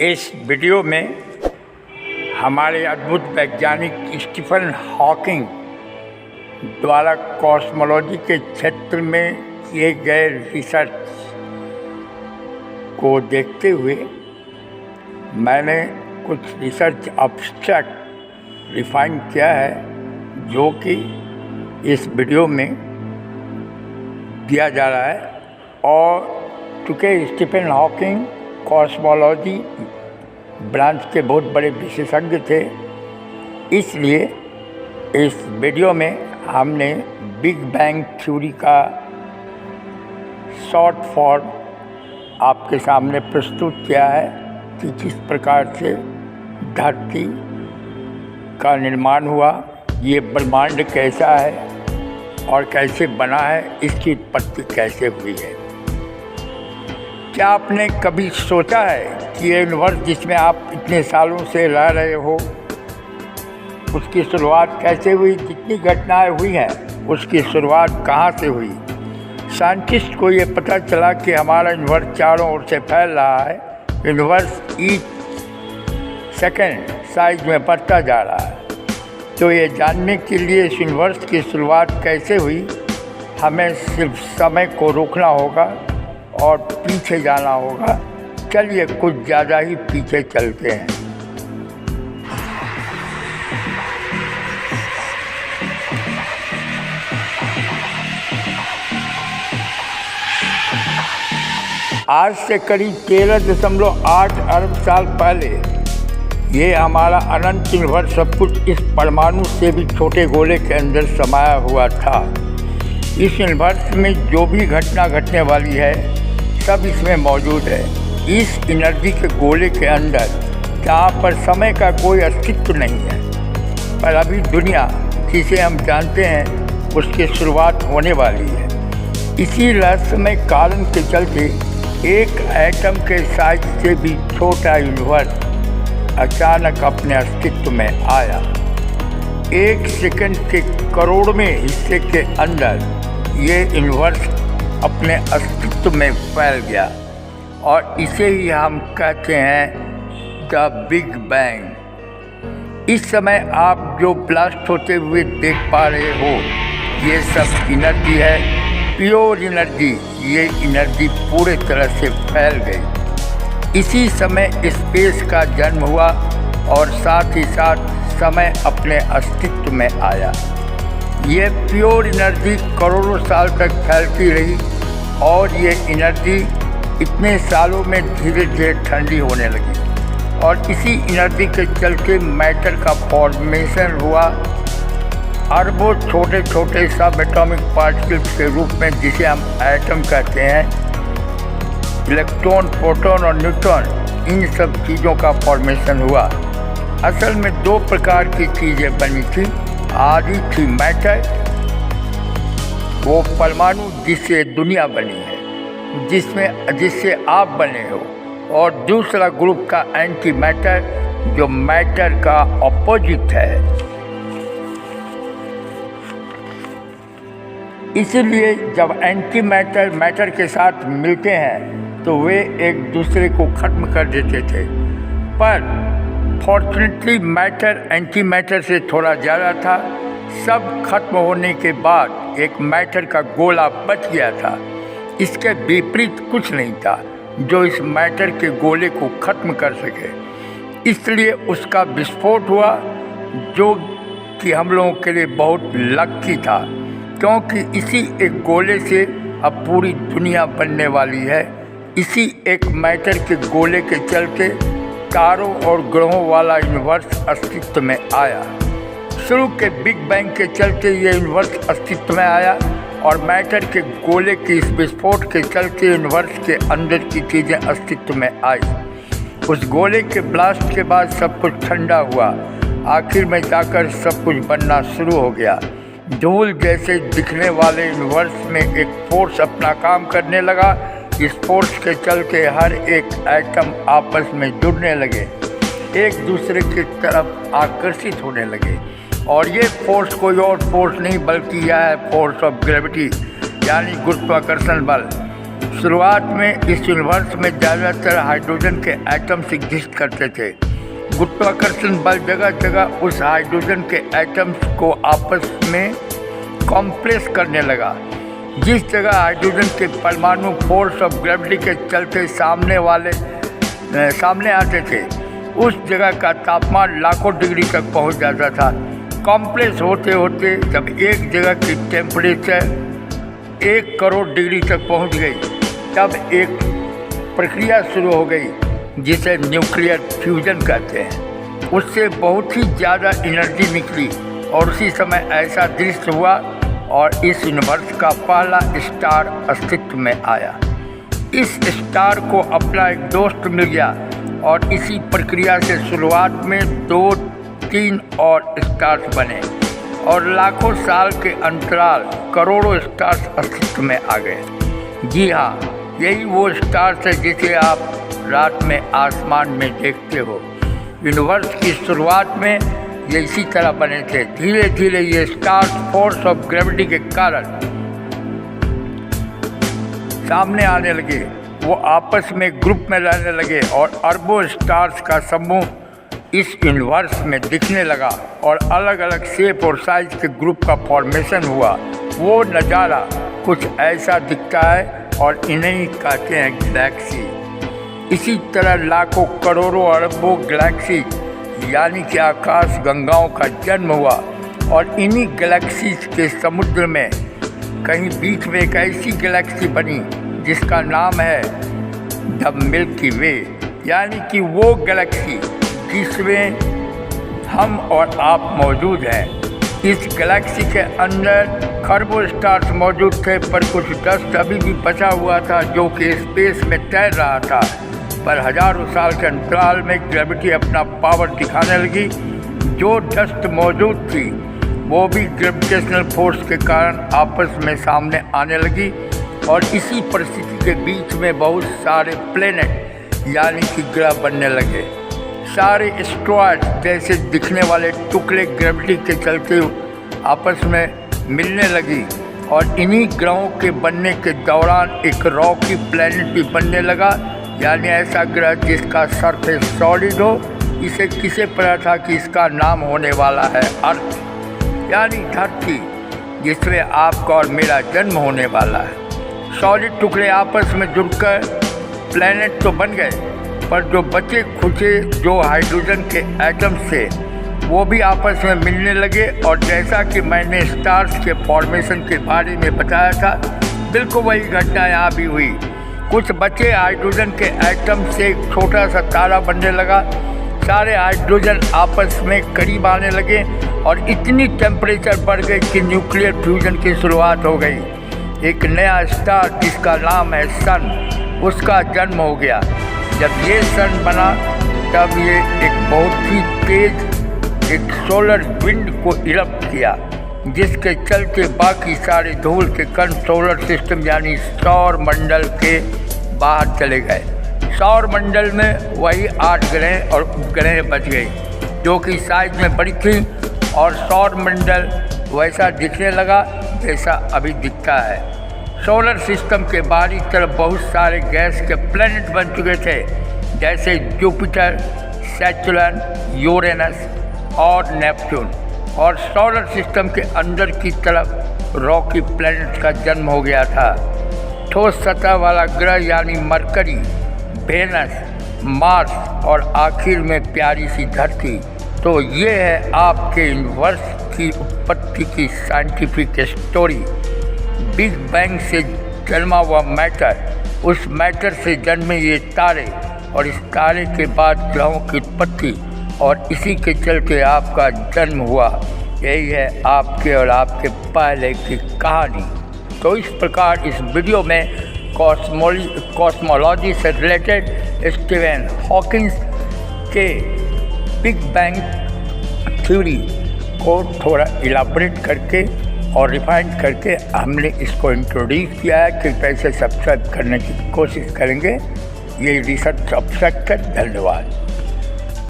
इस वीडियो में हमारे अद्भुत वैज्ञानिक स्टीफन हॉकिंग द्वारा कॉस्मोलॉजी के क्षेत्र में किए गए रिसर्च को देखते हुए मैंने कुछ रिसर्च अब्स्ट्रैक्ट रिफाइन किया है जो कि इस वीडियो में दिया जा रहा है। और चूँकि स्टीफन हॉकिंग कॉस्मोलॉजी ब्रांच के बहुत बड़े विशेषज्ञ थे, इसलिए इस वीडियो में हमने बिग बैंग थ्योरी का शॉर्ट फॉर्म आपके सामने प्रस्तुत किया है कि किस प्रकार से धरती का निर्माण हुआ, ये ब्रह्मांड कैसा है और कैसे बना है, इसकी उत्पत्ति कैसे हुई है। क्या आपने कभी सोचा है कि ये यूनिवर्स जिसमें आप इतने सालों से रह रहे हो उसकी शुरुआत कैसे हुई? जितनी घटनाएं हुई हैं उसकी शुरुआत कहाँ से हुई? साइंटिस्ट को ये पता चला कि हमारा यूनिवर्स चारों ओर से फैल रहा है। यूनिवर्स ईच सेकंड साइज में बढ़ता जा रहा है। तो ये जानने के लिए इस यूनिवर्स की शुरुआत कैसे हुई, हमें सिर्फ समय को रोकना होगा और पीछे जाना होगा। चलिए कुछ ज़्यादा ही पीछे चलते हैं। आज से करीब 13.8 अरब साल पहले ये हमारा अनंत यूनिवर्स सब कुछ इस परमाणु से भी छोटे गोले के अंदर समाया हुआ था। इस यूनिवर्स में जो भी घटना घटने वाली है सब इसमें मौजूद है। इस एनर्जी के गोले के अंदर जहाँ पर समय का कोई अस्तित्व नहीं है, पर अभी दुनिया जिसे हम जानते हैं उसकी शुरुआत होने वाली है। इसी रहस्यमय कारण के चलते एक एटम के साइज से भी छोटा यूनिवर्स अचानक अपने अस्तित्व में आया। एक सेकंड के करोड़वें हिस्से के अंदर ये यूनिवर्स अपने अस्तित्व में फैल गया और इसे ही हम कहते हैं द बिग बैंग। इस समय आप जो ब्लास्ट होते हुए देख पा रहे हो ये सब एनर्जी है, प्योर एनर्जी। ये एनर्जी पूरे तरह से फैल गई। इसी समय स्पेस का जन्म हुआ और साथ ही साथ समय अपने अस्तित्व में आया। ये प्योर एनर्जी करोड़ों साल तक फैलती रही और ये एनर्जी इतने सालों में धीरे धीरे ठंडी होने लगी और इसी एनर्जी के चलते मैटर का फॉर्मेशन हुआ। अरबों छोटे छोटे सब एटॉमिक पार्टिकल्स के रूप में, जिसे हम एटम कहते हैं, इलेक्ट्रॉन, प्रोटॉन और न्यूट्रॉन, इन सब चीज़ों का फॉर्मेशन हुआ। असल में दो प्रकार की चीज़ें बनी थी। आदि थी मैटर, वो परमाणु जिससे दुनिया बनी है, जिससे आप बने हो, और दूसरा ग्रुप का एंटी मैटर जो मैटर का अपोजिट है। इसलिए जब एंटी मैटर मैटर के साथ मिलते हैं तो वे एक दूसरे को ख़त्म कर देते थे, पर फॉर्चुनेटली मैटर एंटी मैटर से थोड़ा ज़्यादा था। सब खत्म होने के बाद एक मैटर का गोला बच गया था। इसके विपरीत कुछ नहीं था जो इस मैटर के गोले को ख़त्म कर सके। इसलिए उसका विस्फोट हुआ, जो कि हम लोगों के लिए बहुत लकी था, क्योंकि इसी एक गोले से अब पूरी दुनिया बनने वाली है। इसी एक मैटर के गोले के चलते तारों और ग्रहों वाला यूनिवर्स अस्तित्व में आया। शुरू के बिग बैंग के चलते ये यूनिवर्स अस्तित्व में आया और मैटर के गोले के इस विस्फोट के चलते यूनिवर्स के अंदर की चीज़ें अस्तित्व में आई। उस गोले के ब्लास्ट के बाद सब कुछ ठंडा हुआ। आखिर में जाकर सब कुछ बनना शुरू हो गया। धूल जैसे दिखने वाले यूनिवर्स में एक फोर्स अपना काम करने लगा। इस फोर्स के चलते हर एक एटम आपस में जुड़ने लगे, एक दूसरे की तरफ आकर्षित होने लगे। और ये फोर्स कोई और फोर्स नहीं बल्कि यह है फोर्स ऑफ ग्रेविटी, यानी गुरुत्वाकर्षण बल। शुरुआत में इस यूनिवर्स में ज़्यादातर हाइड्रोजन के एटम्स एग्जिस्ट करते थे। गुरुत्वाकर्षण बल जगह जगह उस हाइड्रोजन के एटम्स को आपस में कॉम्प्रेस करने लगा। जिस जगह हाइड्रोजन के परमाणु फोर्स ऑफ ग्रेविटी के चलते सामने आते थे, उस जगह का तापमान लाखों डिग्री तक पहुंच जाता था। कॉम्प्रेस होते होते जब एक जगह की टेम्परेचर 1 करोड़ डिग्री तक पहुंच गई, तब एक प्रक्रिया शुरू हो गई जिसे न्यूक्लियर फ्यूजन कहते हैं। उससे बहुत ही ज़्यादा एनर्जी निकली और उसी समय ऐसा दृश्य हुआ और इस यूनिवर्स का पहला स्टार अस्तित्व में आया। इस स्टार को अपना एक दोस्त मिल गया और इसी प्रक्रिया से शुरुआत में 2-3 और स्टार्स बने और लाखों साल के अंतराल करोड़ों स्टार्स अस्तित्व में आ गए। जी हाँ, यही वो स्टार्स है जिसे आप रात में आसमान में देखते हो। यूनिवर्स की शुरुआत में ये इसी तरह बने थे। धीरे धीरे ये स्टार्स फोर्स ऑफ ग्रेविटी के कारण सामने आने लगे, वो आपस में ग्रुप में रहने लगे और अरबों स्टार्स का समूह इस यूनिवर्स में दिखने लगा और अलग अलग शेप और साइज के ग्रुप का फॉर्मेशन हुआ। वो नज़ारा कुछ ऐसा दिखता है और इन्हें कहते हैं गैलेक्सी। इसी तरह लाखों करोड़ों अरबों गैलेक्सी यानी कि आकाश गंगाओं का जन्म हुआ और इन्हीं गैलेक्सीज के समुद्र में कहीं बीच में एक ऐसी गैलेक्सी बनी जिसका नाम है द मिल्की वे, यानी कि वो गैलेक्सी जिसमें हम और आप मौजूद हैं। इस गैलेक्सी के अंदर खरबों स्टार्स मौजूद थे, पर कुछ डस्ट अभी भी बचा हुआ था जो कि स्पेस में तैर रहा था। पर हजारों साल के अंतराल में ग्रेविटी अपना पावर दिखाने लगी। जो डस्ट मौजूद थी वो भी ग्रेविटेशनल फोर्स के कारण आपस में सामने आने लगी और इसी परिस्थिति के बीच में बहुत सारे प्लेनेट यानी कि ग्रह बनने लगे। सारे एस्ट्रॉयड जैसे दिखने वाले टुकड़े ग्रेविटी के चलते आपस में मिलने लगी और इन्हीं ग्रहों के बनने के दौरान एक रॉकी प्लैनेट भी बनने लगा, यानी ऐसा ग्रह जिसका सरफेस सॉलिड हो। इसे किसे पता था कि इसका नाम होने वाला है अर्थ, यानी धरती, जिसमें आपका और मेरा जन्म होने वाला है। सॉलिड टुकड़े आपस में जुड़कर प्लैनेट तो बन गए, पर जो बचे खुचे जो हाइड्रोजन के एटम्स थे वो भी आपस में मिलने लगे और जैसा कि मैंने स्टार्स के फॉर्मेशन के बारे में बताया था, बिल्कुल वही घटना यहाँ भी हुई। कुछ बचे हाइड्रोजन के एटम से एक छोटा सा तारा बनने लगा। सारे हाइड्रोजन आपस में करीब आने लगे और इतनी टेम्परेचर बढ़ गई कि न्यूक्लियर फ्यूजन की शुरुआत हो गई। एक नया स्टार जिसका नाम है सन, उसका जन्म हो गया। जब ये सन बना तब ये एक बहुत ही तेज एक सोलर विंड को इरप्ट किया, जिसके चलते बाकी सारे धूल के कण सोलर सिस्टम यानी सौर मंडल के बाहर चले गए। सौर मंडल में वही 8 ग्रह और उपग्रह बच गई जो कि साइज में बड़ी थी और सौर मंडल वैसा दिखने लगा जैसा अभी दिखता है। सोलर सिस्टम के बाहरी तरफ बहुत सारे गैस के प्लैनेट बन चुके थे, जैसे जुपिटर, सैटर्न, यूरेनस और नेपच्यून। और सोलर सिस्टम के अंदर की तरफ रॉकी प्लैनेट का जन्म हो गया था। ठोस सतह वाला ग्रह यानी मरकरी, वेनस, मार्स और आखिर में प्यारी सी धरती। तो ये है आपके यूनिवर्स की उत्पत्ति की साइंटिफिक स्टोरी। बिग बैंग से जन्मा हुआ मैटर, उस मैटर से जन्मे ये तारे और इस तारे के बाद ग्रहों की उत्पत्ति और इसी के चलते आपका जन्म हुआ। यही है आपके और आपके पहले की कहानी। तो इस प्रकार इस वीडियो में कॉस्मोलॉजी से रिलेटेड स्टीफन हॉकिंस के बिग बैंग थ्योरी को थोड़ा इलाबोरेट करके और रिफाइन करके हमने इसको इंट्रोड्यूस किया है कि कैसे सब्सक्राइब करने की कोशिश करेंगे। ये रिसर्च सब्सक्राइब कर। धन्यवाद।